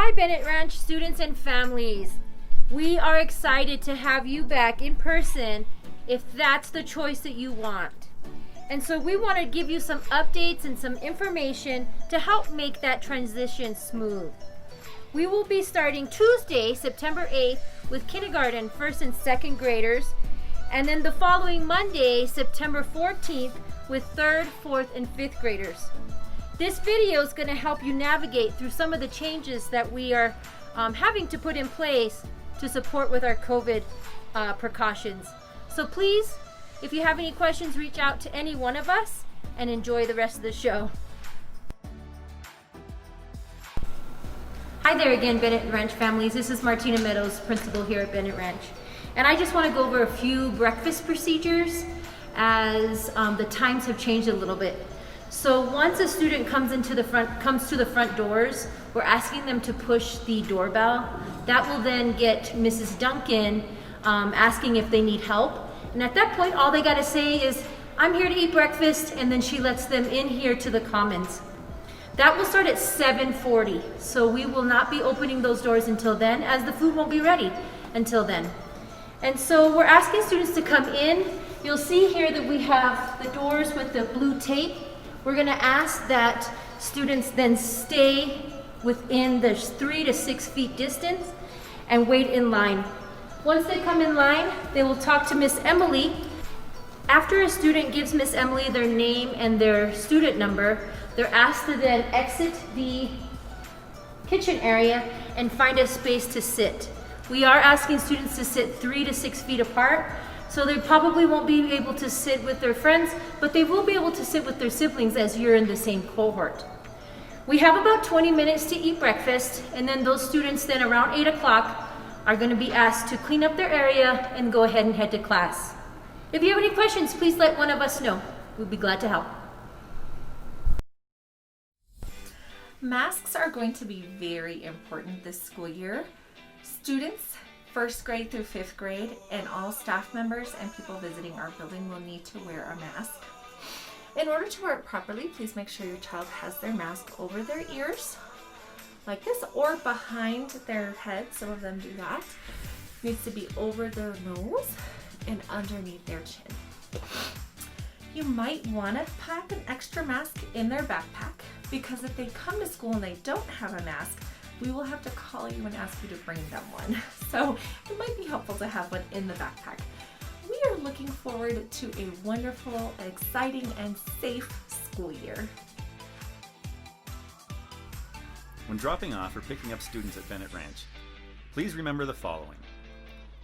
Hi Bennett Ranch students and families. We are excited to have you back in person if that's the choice that you want. And so we want to give you some updates and some information to help make that transition smooth. We will be starting Tuesday, September 8th with kindergarten, first and second graders, and then the following Monday, September 14th with third, fourth, and fifth graders. This video is going to help you navigate through some of the changes that we are having to put in place to support with our COVID precautions. So please, if you have any questions, reach out to any one of us and enjoy the rest of the show. Hi there again, Bennett Ranch families. This is Martina Meadows, principal here at Bennett Ranch. And I just want to go over a few breakfast procedures as the times have changed a little bit. So once a student comes to the front doors, we're asking them to push the doorbell. That will then get Mrs. Duncan asking if they need help. And at that point, all they got to say is, "I'm here to eat breakfast," and then she lets them in here to the commons. That will start at 7:40, so we will not be opening those doors until then, as the food won't be ready until then. And so we're asking students to come in. You'll see here that we have the doors with the blue tape. We're going to ask that students then stay within the 3 to 6 feet distance and wait in line. Once they come in line, they will talk to Miss Emily. After a student gives Miss Emily their name and their student number, they're asked to then exit the kitchen area and find a space to sit. We are asking students to sit 3 to 6 feet apart, so they probably won't be able to sit with their friends, but they will be able to sit with their siblings as you're in the same cohort. We have about 20 minutes to eat breakfast, and then those students then around 8 o'clock are going to be asked to clean up their area and go ahead and head to class. If you have any questions, please let one of us know. We'd be glad to help. Masks are going to be very important this school year. Students, first grade through fifth grade, and all staff members and people visiting our building will need to wear a mask. In order to wear it properly, please make sure your child has their mask over their ears, like this, or behind their head. Some of them do that. It needs to be over their nose and underneath their chin. You might want to pack an extra mask in their backpack, because if they come to school and they don't have a mask, we will have to call you and ask you to bring them one. So it might be helpful to have one in the backpack. We are looking forward to a wonderful, exciting, and safe school year. When dropping off or picking up students at Bennett Ranch, please remember the following.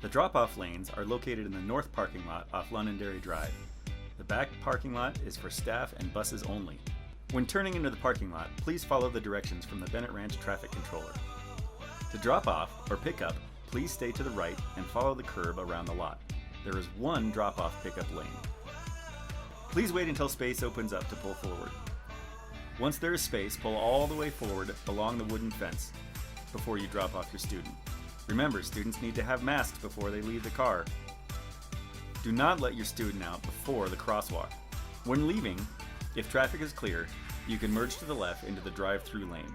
The drop-off lanes are located in the north parking lot off Londonderry Drive. The back parking lot is for staff and buses only. When turning into the parking lot, please follow the directions from the Bennett Ranch traffic controller. To drop off or pick up, please stay to the right and follow the curb around the lot. There is one drop-off pickup lane. Please wait until space opens up to pull forward. Once there is space, pull all the way forward along the wooden fence before you drop off your student. Remember, students need to have masks before they leave the car. Do not let your student out before the crosswalk. When leaving, if traffic is clear, you can merge to the left into the drive-through lane.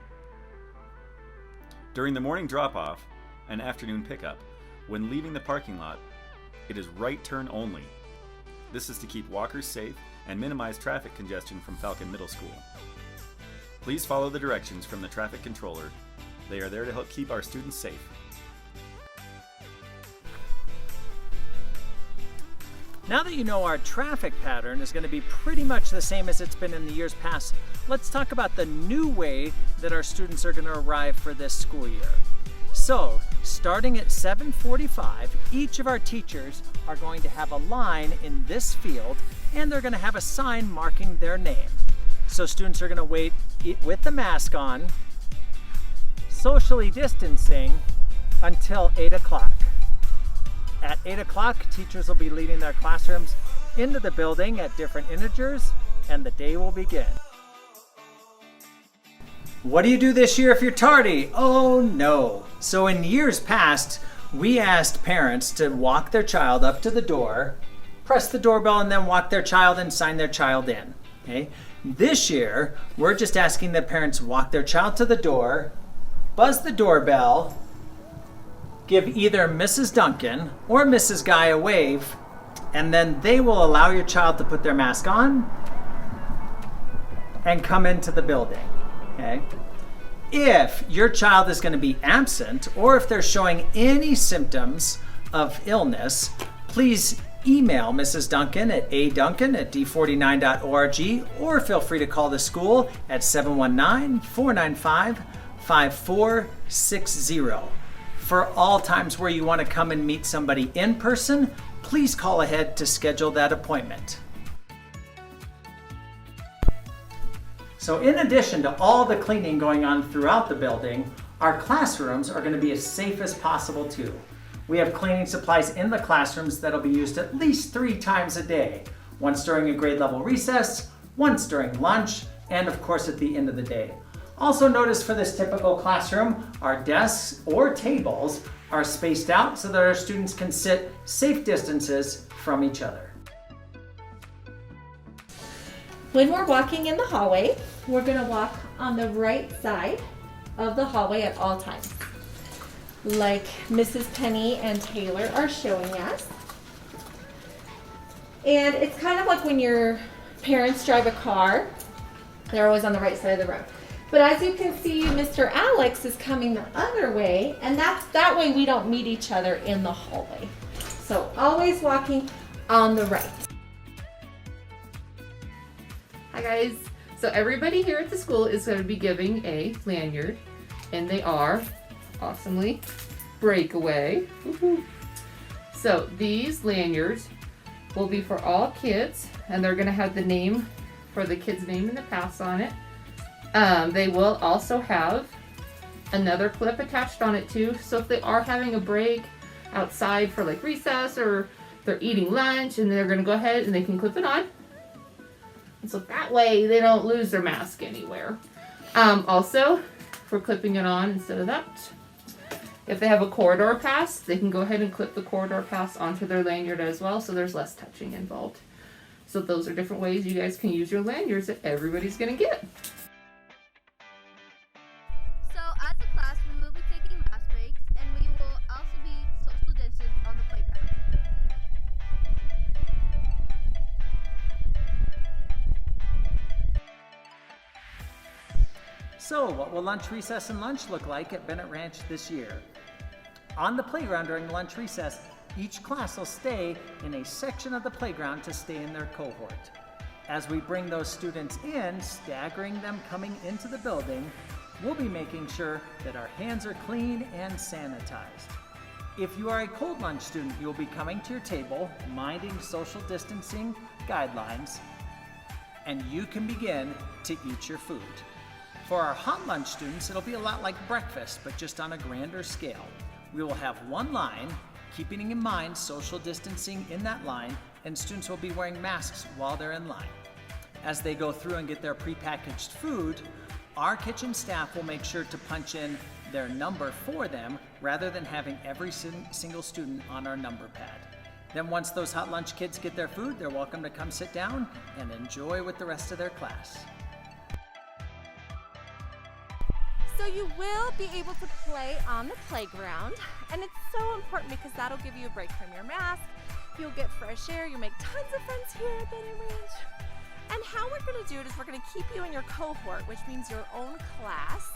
During the morning drop-off and afternoon pickup, when leaving the parking lot, it is right turn only. This is to keep walkers safe and minimize traffic congestion from Falcon Middle School. Please follow the directions from the traffic controller. They are there to help keep our students safe. Now that you know our traffic pattern is going to be pretty much the same as it's been in the years past, let's talk about the new way that our students are going to arrive for this school year. So, starting at 7:45, each of our teachers are going to have a line in this field, and they're going to have a sign marking their name. So students are going to wait with the mask on, socially distancing, until 8 o'clock. At 8 o'clock, teachers will be leading their classrooms into the building at different integers, and the day will begin. What do you do this year if you're tardy? Oh no. So in years past, we asked parents to walk their child up to the door, press the doorbell, and then walk their child and sign their child in. Okay? This year, we're just asking that parents walk their child to the door, buzz the doorbell, give either Mrs. Duncan or Mrs. Guy a wave, and then they will allow your child to put their mask on and come into the building. Okay? If your child is going to be absent or if they're showing any symptoms of illness, please email Mrs. Duncan at aduncan@d49.org or feel free to call the school at 719-495-5460. For all times where you want to come and meet somebody in person, please call ahead to schedule that appointment. So in addition to all the cleaning going on throughout the building, our classrooms are going to be as safe as possible too. We have cleaning supplies in the classrooms that'll be used at least 3 times a day. Once during a grade level recess, once during lunch, and of course at the end of the day. Also notice for this typical classroom, our desks or tables are spaced out so that our students can sit safe distances from each other. When we're walking in the hallway, we're going to walk on the right side of the hallway at all times, like Mrs. Penny and Taylor are showing us. And it's kind of like when your parents drive a car, they're always on the right side of the road. But as you can see, Mr. Alex is coming the other way, and that way we don't meet each other in the hallway. So always walking on the right. Hi guys, so everybody here at the school is going to be giving a lanyard, and they are awesomely breakaway. Woo-hoo. So these lanyards will be for all kids, and they're going to have the name for the kid's name and the pass on it. They will also have another clip attached on it too, so if they are having a break outside for like recess or they're eating lunch, and they're going to go ahead and they can clip it on. So that way they don't lose their mask anywhere. Also, for clipping it on instead of that, if they have a corridor pass, they can go ahead and clip the corridor pass onto their lanyard as well, so there's less touching involved. So those are different ways you guys can use your lanyards that everybody's gonna get. So as a class, we will be taking mask breaks, and we will also be social distance on the playground. So, what will lunch, recess, and lunch look like at Bennett Ranch this year? On the playground during lunch recess, each class will stay in a section of the playground to stay in their cohort. As we bring those students in, staggering them coming into the building, we'll be making sure that our hands are clean and sanitized. If you are a cold lunch student, you'll be coming to your table, minding social distancing guidelines, and you can begin to eat your food. For our hot lunch students, it'll be a lot like breakfast, but just on a grander scale. We will have one line, keeping in mind social distancing in that line, and students will be wearing masks while they're in line. As they go through and get their prepackaged food, our kitchen staff will make sure to punch in their number for them rather than having every single student on our number pad. Then once those hot lunch kids get their food, they're welcome to come sit down and enjoy with the rest of their class. So you will be able to play on the playground, and it's so important because that'll give you a break from your mask. You'll get fresh air, you'll make tons of friends here at Bennett Ranch. And how we're going to do it is we're going to keep you in your cohort, which means your own class,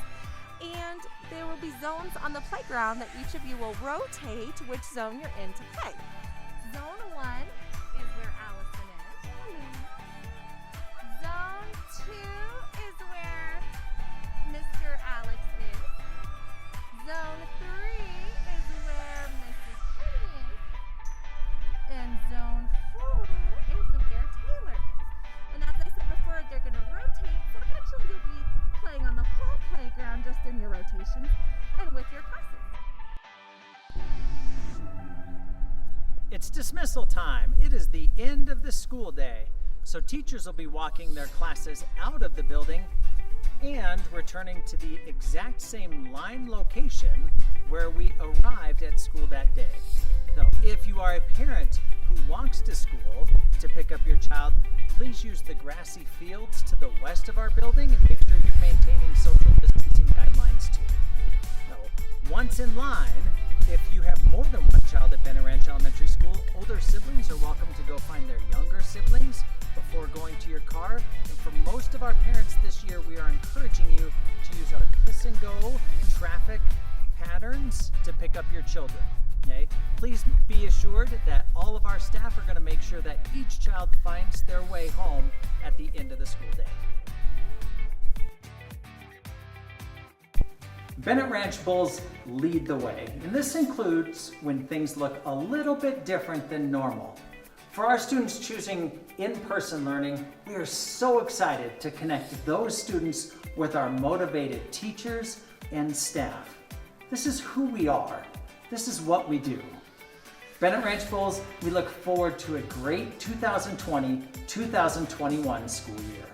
and there will be zones on the playground that each of you will rotate which zone you're in to play. Zone 1 is where Allison is. Zone 2 is where Mr. Alex is. Zone 3 is where Mrs. Penny is. And Zone 4 is where Taylor is. And as I said before, they're going to rotate, so actually you'll be playing on the whole playground just in your rotations and with your classes. It's dismissal time. It is the end of the school day. So teachers will be walking their classes out of the building and returning to the exact same line location where we arrived at school that day. So if you are a parent who walks to school to pick up your child, please use the grassy fields to the west of our building and make sure you're maintaining social distancing guidelines too. Next in line, if you have more than one child at Bennett Ranch Elementary School, older siblings are welcome to go find their younger siblings before going to your car. And for most of our parents this year, we are encouraging you to use our Kiss and Go traffic patterns to pick up your children. Okay? Please be assured that all of our staff are going to make sure that each child finds their way home at the end of the school day. Bennett Ranch Bulls lead the way, and this includes when things look a little bit different than normal. For our students choosing in-person learning, we are so excited to connect those students with our motivated teachers and staff. This is who we are. This is what we do. Bennett Ranch Bulls, we look forward to a great 2020-2021 school year.